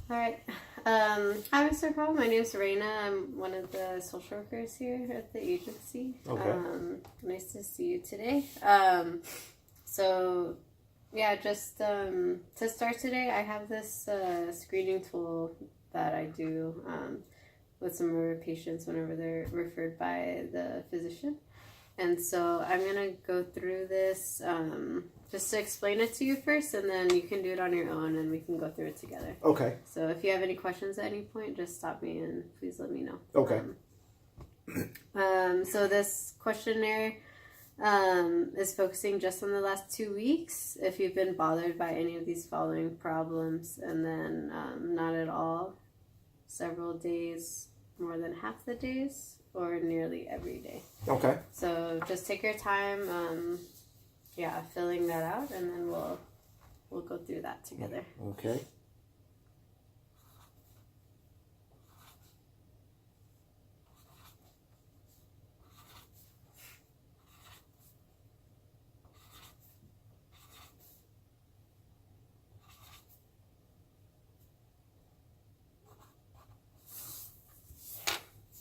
All right. Hi, Mr. Paul. My name is Raina. I'm one of the social workers here at the agency. Okay. Nice to see you today. So, yeah, just to start today, I have this screening tool that I do with some of our patients whenever they're referred by the physician. And so I'm going to go through this just to explain it to you first, and then you can do it on your own, and we can go through it together. Okay. So if you have any questions at any point, just stop me and please let me know. Okay. So this questionnaire is focusing just on the last 2 weeks. If you've been bothered by any of these following problems, and then not at all, several days, more than half the days, or nearly every day. Okay. So just take your time, filling that out, and then we'll go through that together. Okay.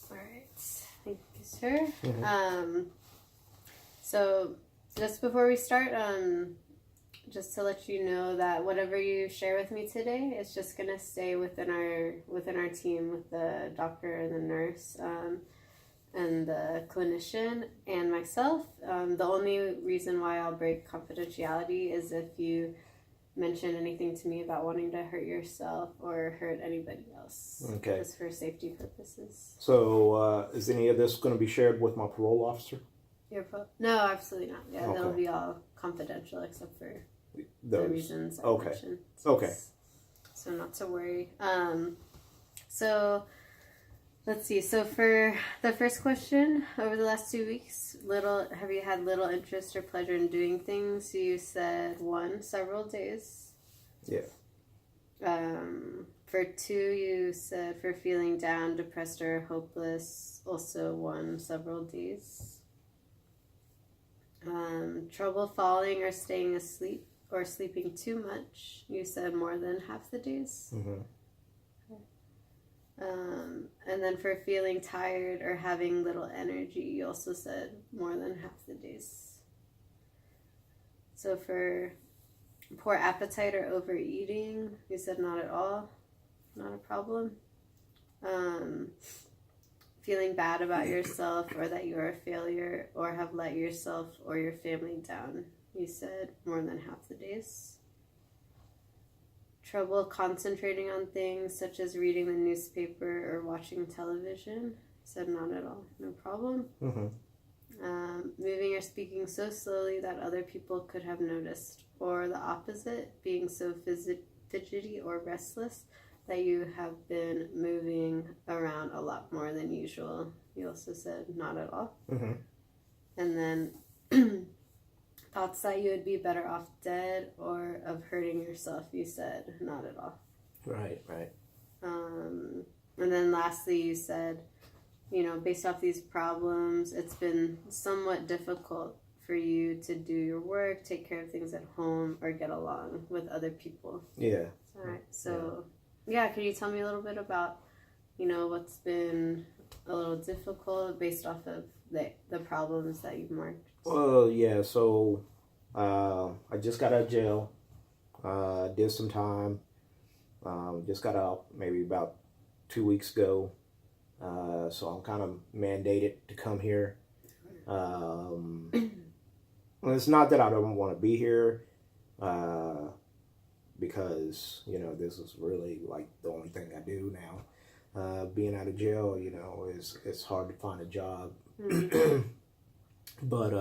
All right. Thank you, sir. Mm-hmm. So just before we start, just to let you know that whatever you share with me today is just gonna stay within our team with the doctor and the nurse and the clinician and myself. The only reason why I'll break confidentiality is if you mention anything to me about wanting to hurt yourself or hurt anybody else. Okay. Just for safety purposes. So, is any of this going to be shared with my parole officer? No, absolutely not. Yeah, Okay. that'll be all confidential except for Those. the reasons I Okay. mentioned. Okay. So not to worry. So let's see. So for the first question, over the last 2 weeks, have you had little interest or pleasure in doing things? You said 1, several days. Yeah. For 2, you said for feeling down, depressed, or hopeless, also 1, several days. Trouble falling or staying asleep or sleeping too much, you said more than half the days. Mm-hmm. And then for feeling tired or having little energy, you also said more than half the days. So for poor appetite or overeating, you said not at all, not a problem. Feeling bad about yourself or that you are a failure or have let yourself or your family down, you said more than half the days. Trouble concentrating on things such as reading the newspaper or watching television, said not at all, no problem. Mm-hmm. Moving or speaking so slowly that other people could have noticed, or the opposite, being so fidgety or restless that you have been moving around a lot more than usual. You also said not at all. Mm-hmm. And then thoughts that you would be better off dead or of hurting yourself, you said not at all. Right. And then lastly, you said, based off these problems, it's been somewhat difficult for you to do your work, take care of things at home, or get along with other people. Yeah. All right. So, could you tell me a little bit about, what's been a little difficult based off of the problems that you've marked? Well, yeah. So, I just got out of jail. Did some time. Just got out maybe about 2 weeks ago. So I'm kind of mandated to come here. It's not that I don't want to be here, because, this is really like the only thing I do now. Being out of jail, it's hard to find a job. But,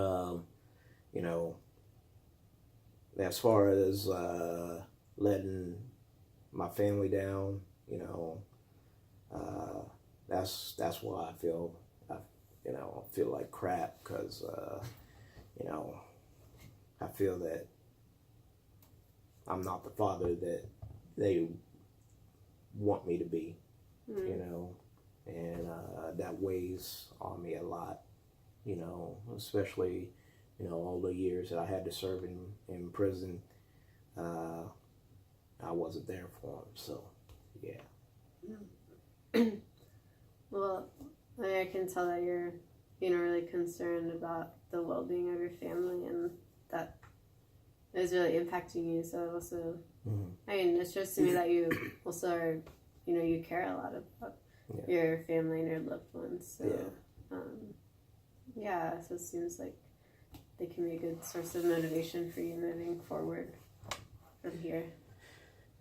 as far as letting my family down, that's why I feel like crap, because I feel that I'm not the father that they want me to be, and that weighs on me a lot, especially all the years that I had to serve in prison. I wasn't there for them, so Yeah. Well, I can tell that you're, really concerned about the well-being of your family, and that is really impacting you. So it also, it shows to me that you also are, you care a lot about your family and your loved ones. So, so it seems like they can be a good source of motivation for you moving forward from here.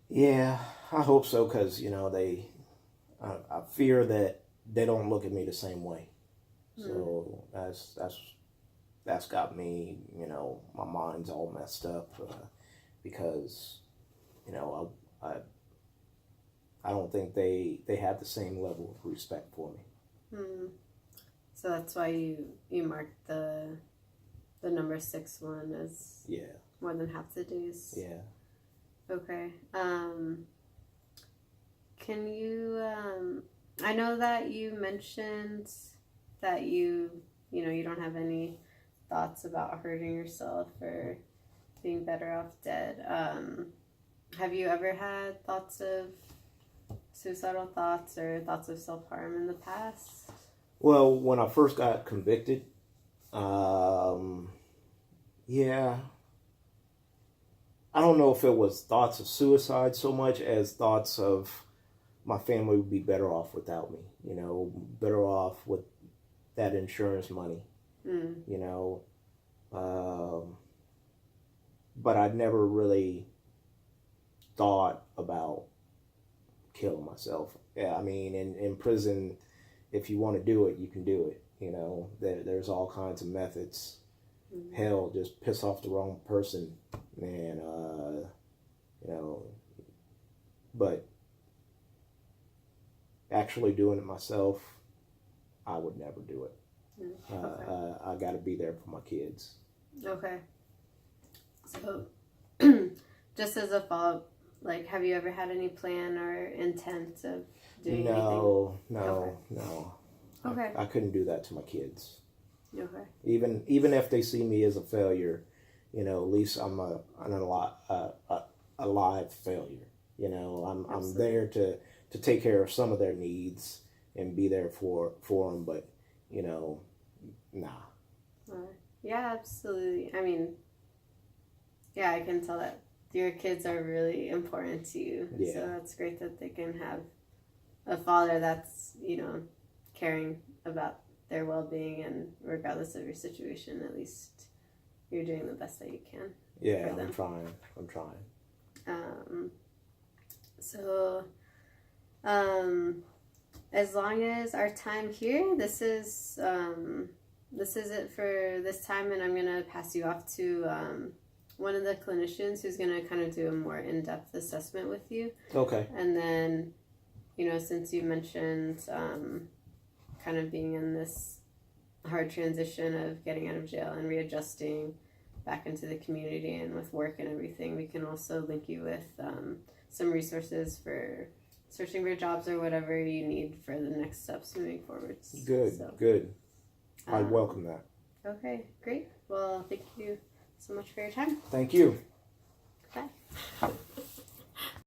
Yeah, I hope so, because, I fear that they don't look at me the same way. So that's got me, my mind's all messed up, because, I don't think they have the same level of respect for me. So that's why you marked the number 6 one as more than half the days. Yeah. Okay. Can you? I know that you mentioned that you don't have any thoughts about hurting yourself or being better off dead. Have you ever had thoughts of suicidal thoughts or thoughts of self-harm in the past? Well, when I first got convicted, I don't know if it was thoughts of suicide so much as thoughts of my family would be better off without me, better off with that insurance money, but I never really thought about killing myself. Yeah, I mean, in prison, if you want to do it, you can do it. There's all kinds of methods. Hell, just piss off the wrong person, man. But actually doing it myself, I would never do it. Okay. I got to be there for my kids. Okay. So, just as a follow-up, have you ever had any plan or intent of doing anything? No. Okay. I couldn't do that to my kids. Okay. Even if they see me as a failure, at least I'm an alive failure. I'm there to take care of some of their needs and be there for them, but nah. Yeah, absolutely. I mean, I can tell that your kids are really important to you. Yeah. So that's great that they can have a father that's, caring about their well-being, and regardless of your situation, at least you're doing the best that you can. Yeah, I'm trying. As long as our time here, this is it for this time, and I'm gonna pass you off to one of the clinicians who's gonna kind of do a more in-depth assessment with you. Okay. And then, since you mentioned kind of being in this hard transition of getting out of jail and readjusting back into the community and with work and everything, we can also link you with some resources for searching for jobs or whatever you need for the next steps moving forward. Good. I welcome that. Okay, great. Well, thank you so much for your time. Thank you. Bye.